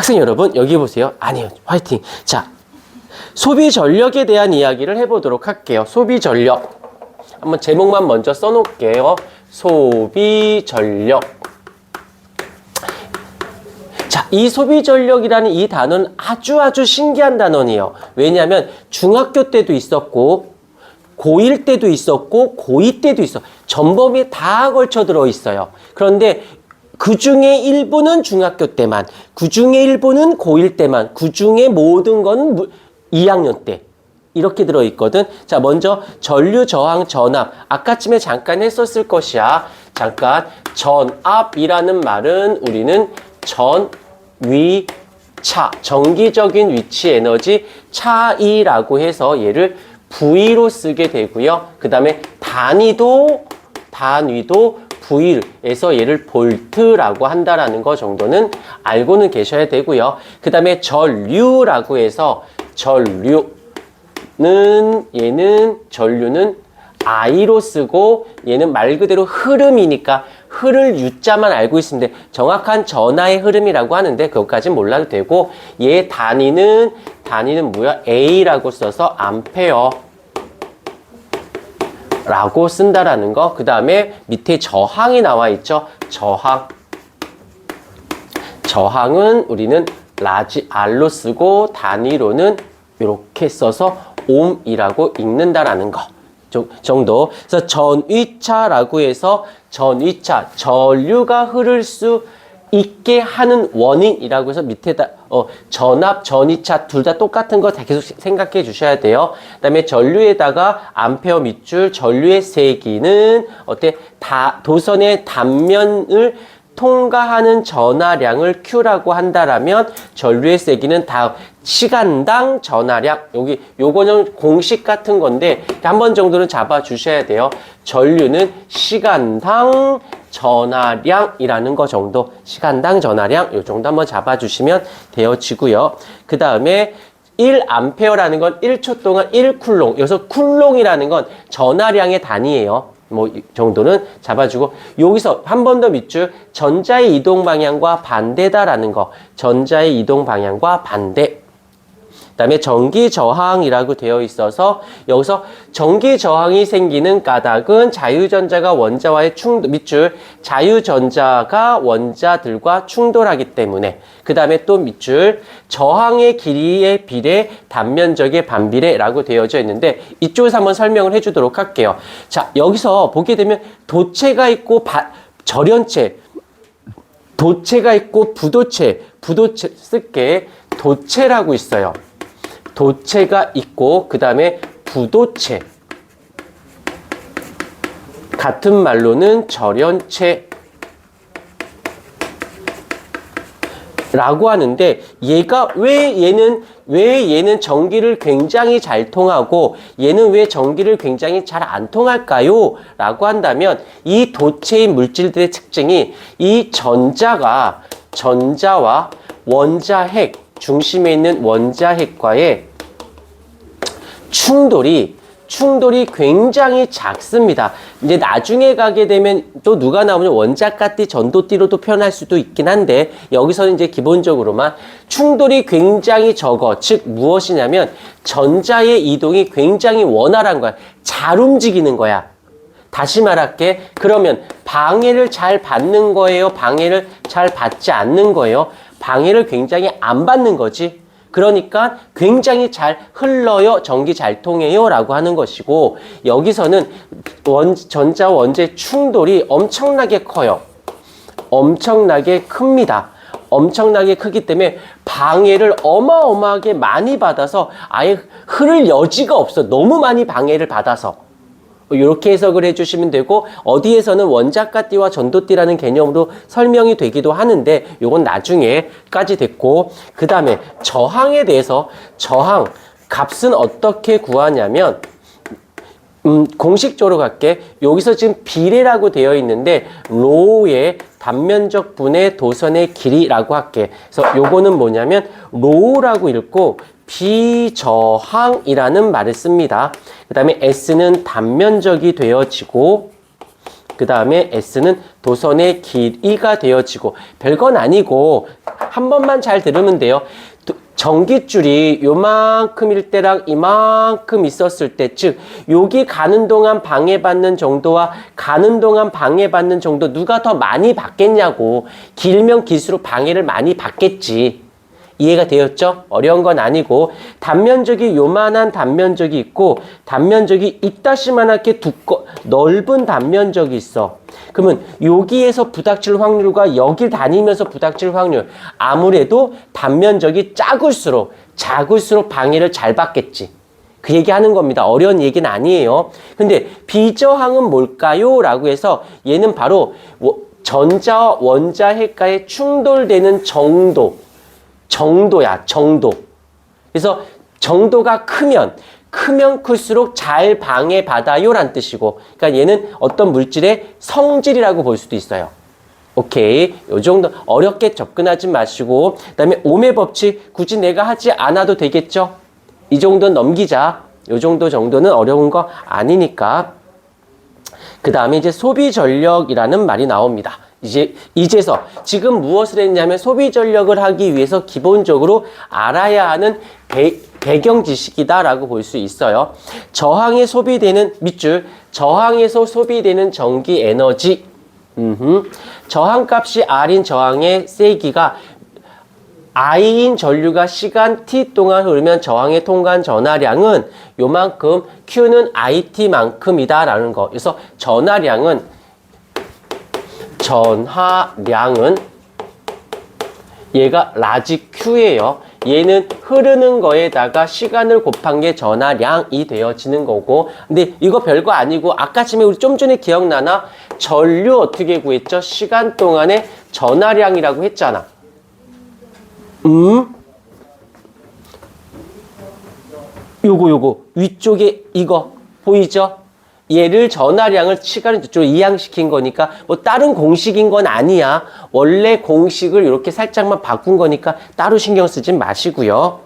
학생 여러분, 여기 보세요. 아니요, 화이팅. 자, 소비 전력에 대한 이야기를 해보도록 할게요. 소비 전력. 한번 제목만 먼저 써놓을게요. 소비 전력. 자, 이 소비 전력이라는 이 단어는 아주 신기한 단어예요. 왜냐하면 중학교 때도 있었고, 고1 때도 있었고, 고2 때도 있어. 전범위에 다 걸쳐 들어 있어요. 그런데 그 중에 일부는 중학교 때만, 그 중에 일부는 고1 때만, 그 중에 모든 건 2학년 때. 이렇게 들어있거든. 자, 먼저 전류, 저항, 전압. 아까쯤에 잠깐 했었을 것이야. 잠깐. 전압이라는 말은 우리는 위, 차. 정기적인 위치 에너지 차이라고 해서 얘를 V로 쓰게 되고요. 그 다음에 단위도 V에서 얘를 볼트라고 한다라는 거 정도는 알고는 계셔야 되고요. 그 다음에 전류라고 해서 전류는 I로 쓰고 얘는 말 그대로 흐름이니까 흐를 U자만 알고 있으면 돼. 정확한 전하의 흐름이라고 하는데 그것까진 몰라도 되고 얘 단위는 뭐야? A라고 써서 암페어 라고 쓴다라는 거. 그 다음에 밑에 저항이 나와 있죠. 저항은 우리는 라지 R로 쓰고 단위로는 이렇게 써서 옴이라고 읽는다라는 거 정도. 그래서 전위차라고 해서 전류가 흐를 수 있게 하는 원인이라고 해서 밑에다 전압, 전위차 둘 다 똑같은 거 다 계속 생각해 주셔야 돼요. 그다음에 전류에다가 암페어 밑줄, 전류의 세기는 도선의 단면을 통과하는 전하량을 Q라고 한다라면 전류의 세기는 다음 시간당 전하량. 요거는 공식 같은 건데 한 번 정도는 잡아 주셔야 돼요. 전류는 시간당 전하량이라는 거 정도, 시간당 전하량 요 정도 한번 잡아주시면 되어지고요. 그 다음에 1암페어라는 건 1초 동안 1쿨롱. 여기서 쿨롱이라는 건 전하량의 단위예요. 뭐 이 정도는 잡아주고 여기서 한 번 더 밑줄 전자의 이동 방향과 반대다라는 거. 전자의 이동 방향과 반대. 그다음에 전기 저항이라고 되어 있어서 여기서 전기 저항이 생기는 까닭은 자유전자가 원자와의 밑줄 자유전자가 원자들과 충돌하기 때문에. 그 다음에 또 밑줄 저항의 길이에 비례 단면적의 반비례라고 되어져 있는데 이쪽에서 한번 설명을 해주도록 할게요. 자, 여기서 보게 되면 도체가 있고 절연체, 도체가 있고 부도체 쓸게 도체라고 있어요. 도체가 있고 그 다음에 부도체, 같은 말로는 절연체 라고 하는데 얘가 왜 얘는 전기를 굉장히 잘 통하고 얘는 왜 전기를 굉장히 잘 안 통할까요? 라고 한다면 이 도체의 물질들의 특징이 이 전자와 원자핵 중심에 있는 원자핵과의 충돌이 굉장히 작습니다. 이제 나중에 가게 되면 또 누가 나오면 원자가띠, 전도띠로도 표현할 수도 있긴 한데 여기서는 이제 기본적으로만 충돌이 굉장히 적어. 즉 무엇이냐면 전자의 이동이 굉장히 원활한 거야. 잘 움직이는 거야. 다시 말할게. 그러면 방해를 잘 받는 거예요? 방해를 잘 받지 않는 거예요? 방해를 굉장히 안 받는 거지. 그러니까 굉장히 잘 흘러요. 전기 잘 통해요. 라고 하는 것이고 여기서는 전자 원자의 충돌이 엄청나게 커요. 엄청나게 큽니다. 엄청나게 크기 때문에 방해를 어마어마하게 많이 받아서 아예 흐를 여지가 없어. 너무 많이 방해를 받아서. 이렇게 해석을 해주시면 되고 어디에서는 원자가띠와 전도띠라는 개념으로 설명이 되기도 하는데 이건 나중에까지 됐고 그 다음에 저항에 대해서 저항 값은 어떻게 구하냐면 공식적으로 갈게. 여기서 지금 비례라고 되어 있는데 로우의 단면적 분의 도선의 길이라고 할게. 그래서 요거는 뭐냐면 로우라고 읽고 비저항이라는 말을 씁니다. 그 다음에 S는 단면적이 되어지고 그 다음에 S는 도선의 길이가 되어지고 별건 아니고 한 번만 잘 들으면 돼요. 전깃줄이 요만큼일 때랑 이만큼 있었을 때, 즉 여기 가는 동안 방해받는 정도와 가는 동안 방해받는 정도 누가 더 많이 받겠냐고. 길면 길수록 방해를 많이 받겠지. 이해가 되었죠? 어려운 건 아니고, 단면적이 요만한 단면적이 있고 단면적이 이따시만하게 넓은 단면적이 있어. 그러면 여기에서 부닥칠 확률과 여길 다니면서 부닥칠 확률, 아무래도 단면적이 작을수록 방해를 잘 받겠지. 그 얘기 하는 겁니다. 어려운 얘기는 아니에요. 근데 비저항은 뭘까요? 라고 해서 얘는 바로 전자와 원자 핵과의 충돌되는 정도야, 정도. 그래서 정도가 크면 클수록 잘 방해받아요 라는 뜻이고, 그러니까 얘는 어떤 물질의 성질이라고 볼 수도 있어요. 오케이, 요 정도 어렵게 접근하지 마시고, 그 다음에 옴의 법칙 굳이 내가 하지 않아도 되겠죠? 이 정도는 넘기자. 요 정도는 어려운 거 아니니까. 그 다음에 이제 소비 전력이라는 말이 나옵니다. 이제서 지금 무엇을 했냐면 소비 전력을 하기 위해서 기본적으로 알아야 하는 배경 지식이다라고 볼 수 있어요. 저항에 소비되는 밑줄, 저항에서 소비되는 전기 에너지. 저항값이 R인 저항의 세기가 I인 전류가 시간 t 동안 흐르면 저항에 통과한 전하량은 요만큼, Q는 IT만큼이다라는 거. 그래서 전하량은 얘가 라지 Q예요. 얘는 흐르는 거에다가 시간을 곱한 게 전하량이 되어지는 거고, 근데 이거 별거 아니고 아까 전에 우리 좀 전에 기억나나? 전류 어떻게 구했죠? 시간 동안의 전하량이라고 했잖아. 요거 위쪽에 이거 보이죠? 얘를 전하량을 시간을 저쪽으로 이항시킨 거니까 뭐 다른 공식인 건 아니야. 원래 공식을 이렇게 살짝만 바꾼 거니까 따로 신경 쓰지 마시고요.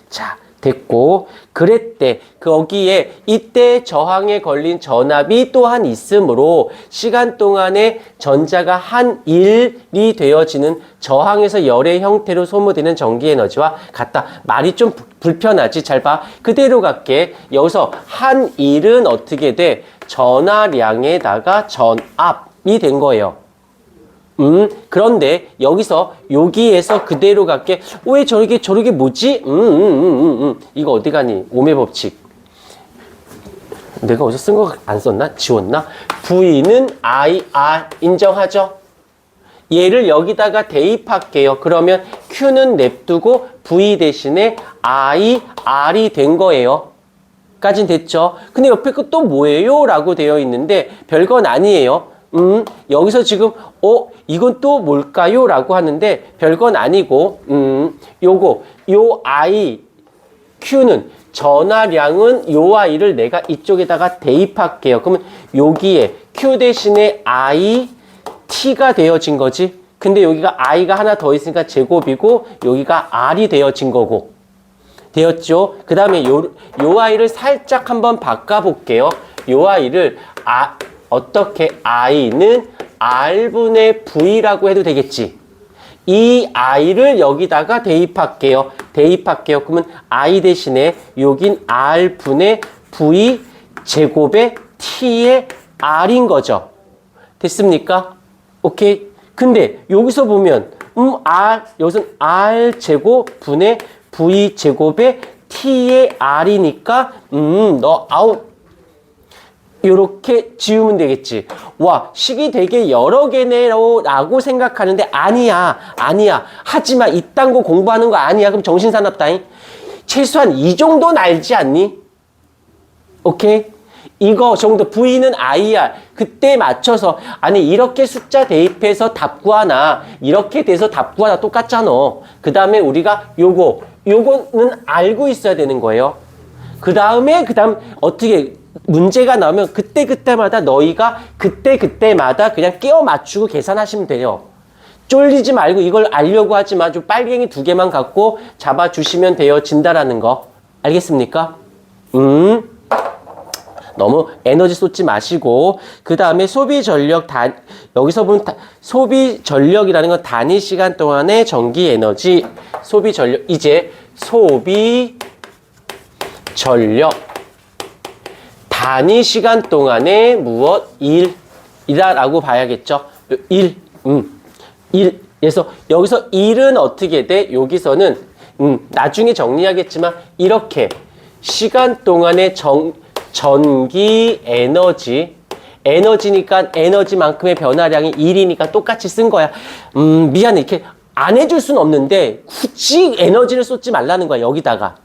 자, 됐고, 그랬대. 거기에 이때 저항에 걸린 전압이 또한 있으므로 시간 동안에 전자가 한 일이 되어지는 저항에서 열의 형태로 소모되는 전기 에너지와 같다. 말이 좀 불편하지? 잘 봐. 그대로 갈게. 여기서 한 일은 어떻게 돼? 전하량에다가 전압이 된 거예요. 그런데 여기에서 그대로 갈게. 왜 저렇게 뭐지? 이거 어디 가니? 옴의 법칙. 내가 어디서 쓴 거 안 썼나? 지웠나? V는 IR 인정하죠? 얘를 여기다가 대입할게요. 그러면 Q는 냅두고 V 대신에 IR이 된 거예요. 까진 됐죠? 근데 옆에 거 또 뭐예요? 라고 되어 있는데 별건 아니에요. 여기서 지금 이건 또 뭘까요? 라고 하는데 별건 아니고 요 I, Q는 전하량은 요 I를 내가 이쪽에다가 대입할게요. 그러면 여기에 Q 대신에 I, T가 되어진 거지. 근데 여기가 I가 하나 더 있으니까 제곱이고 여기가 R이 되어진 거고. 되었죠? 그 다음에 요 I를 살짝 한번 바꿔볼게요. 요 I를 어떻게 I는 R분의 V라고 해도 되겠지. 이 I를 여기다가 대입할게요. 그러면 I 대신에 여긴 R분의 V 제곱의 T의 R인 거죠. 됐습니까? 오케이. 근데 여기서 보면 여기서는 R 제곱 분의 V 제곱의 T의 R이니까 너 아웃. 이렇게 지우면 되겠지. 와, 식이 되게 여러 개네라고 생각하는데 아니야. 하지마. 이딴 거 공부하는 거 아니야. 그럼 정신사납다잉. 최소한 이 정도는 알지 않니? 오케이? 이거 정도 V는 IR. 그때 맞춰서 아니 이렇게 숫자 대입해서 답 구하나 이렇게 돼서 답 구하나 똑같잖아. 그 다음에 우리가 요거는 알고 있어야 되는 거예요. 그 다음 어떻게 문제가 나오면 그때마다 너희가 그때마다 그냥 끼워 맞추고 계산하시면 돼요. 쫄리지 말고 이걸 알려고 하지 마. 좀 빨갱이 2개만 갖고 잡아주시면 되어진다라는 거. 알겠습니까? 너무 에너지 쏟지 마시고, 그 다음에 소비 전력 여기서 보면 소비 전력이라는 건 단위 시간 동안의 전기 에너지, 소비 전력, 이제 소비 전력 단위 시간 동안의 무엇? 일이라고 봐야겠죠. 일. 그래서 여기서 일은 어떻게 돼? 여기서는 나중에 정리하겠지만 이렇게 시간 동안의 전기 에너지니까 에너지만큼의 변화량이 1이니까 똑같이 쓴 거야. 미안해. 이렇게 안 해줄 수는 없는데 굳이 에너지를 쏟지 말라는 거야, 여기다가.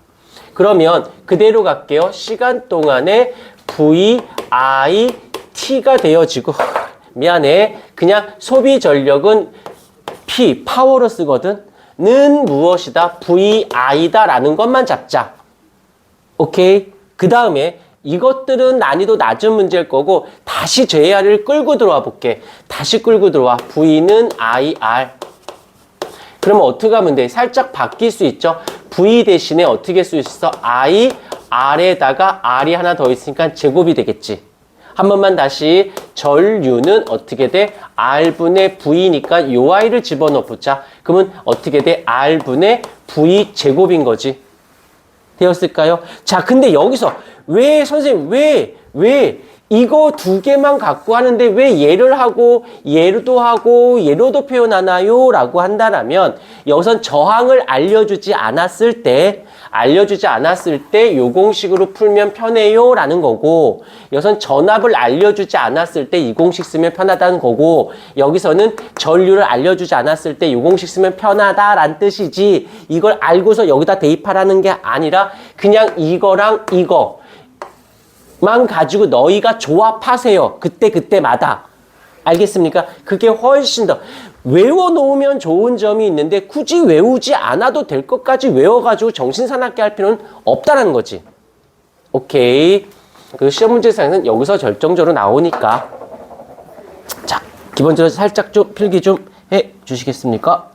그러면 그대로 갈게요. 시간 동안의 VIT가 되어지고, 미안해. 그냥 소비 전력은 P, 파워로 쓰거든. 는 무엇이다? VI다 라는 것만 잡자. 오케이? 그 다음에 이것들은 난이도 낮은 문제일 거고, 다시 JR을 끌고 들어와 볼게. 다시 끌고 들어와. V는 IR. 그러면 어떻게 하면 돼? 살짝 바뀔 수 있죠? V 대신에 어떻게 쓸 수 있어? I, R에다가 R이 하나 더 있으니까 제곱이 되겠지. 한 번만 다시. 전류는 어떻게 돼? R분의 V니까 요 I를 집어넣어보자. 그러면 어떻게 돼? R분의 V 제곱인 거지. 되었을까요? 자, 근데 여기서 왜 선생님 왜 이거 두 개만 갖고 하는데 왜 얘를 하고 얘로도 하고 얘로도 표현하나요? 라고 한다면 여기선 저항을 알려주지 않았을 때 요 공식으로 풀면 편해요 라는 거고, 여기선 전압을 알려주지 않았을 때 이 공식 쓰면 편하다는 거고, 여기서는 전류를 알려주지 않았을 때 요 공식 쓰면 편하다라는 뜻이지, 이걸 알고서 여기다 대입하라는 게 아니라 그냥 이거랑 이거만 가지고 너희가 조합하세요. 그때마다. 알겠습니까? 그게 훨씬 더 외워놓으면 좋은 점이 있는데 굳이 외우지 않아도 될 것까지 외워가지고 정신사납게 할 필요는 없다라는 거지. 오케이. 그 시험 문제상에는 여기서 결정적으로 나오니까. 자, 기본적으로 살짝 좀 필기 좀 해 주시겠습니까?